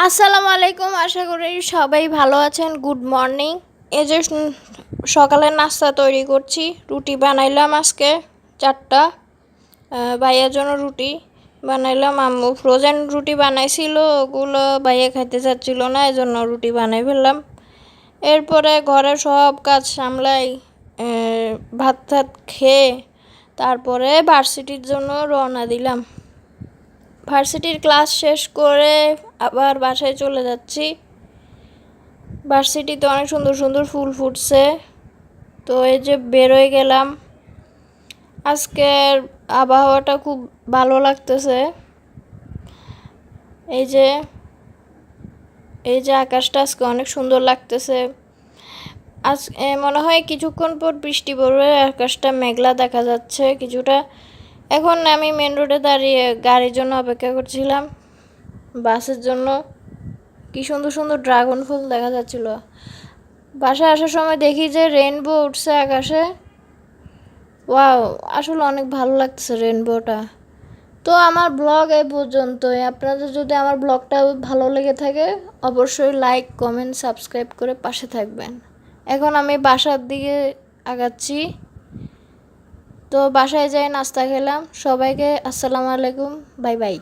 আসসালামু আলাইকুম। আশা করি সবাই ভালো আছেন। Good morning. এই যে সকালের নাস্তা তৈরি করছি। রুটি বানাইলাম আজকে 4টা। ভাইয়ার জন্য রুটি বানাইলাম। আম্মু ফ্রোজেন রুটি বানাইছিল, ওগুলো ভাইয়া খাইতে চাচ্ছিল না, এই জন্য রুটি বানাই ফেললাম। এরপরে ঘরে সব কাজ সামলাই, ভাত টাত খেয়ে তারপরে ভার্সিটির জন্য রওনা দিলাম। ভার্সিটির ক্লাস শেষ করে আবার বাসায় চলে যাচ্ছি। ভার্সিটিতে অনেক সুন্দর সুন্দর ফুল ফুটছে, তো এই যে বেরোয় গেলাম। আজকের আবহাওয়াটা খুব ভালো লাগতেছে। এই যে আকাশটা আজকে অনেক সুন্দর লাগতেছে। আজ মনে হয় কিছুক্ষণ পর বৃষ্টি পড়বে, আকাশটা মেঘলা দেখা যাচ্ছে কিছুটা। এখন আমি মেন রোডে দাঁড়িয়ে গাড়ির জন্য অপেক্ষা করছিলাম, বাসের জন্য। কি সুন্দর সুন্দর ড্রাগন ফুল দেখা যাচ্ছিল। বাসায় আসার সময় দেখি যে রেইনবো উঠছে আকাশে। ওয়াও, আসলে অনেক ভালো লাগছে রেইনবোটা। তো আমার ব্লগ এই পর্যন্তই। আপনাদের যদি আমার ব্লগটা ভালো লেগে থাকে অবশ্যই লাইক, কমেন্ট, সাবস্ক্রাইব করে পাশে থাকবেন। এখন আমি বাসার দিকে আগাচ্ছি। তো বাসায় যাই নাস্তা খেলাম। সবাইকে আসসালামু আলাইকুম, বাই বাই।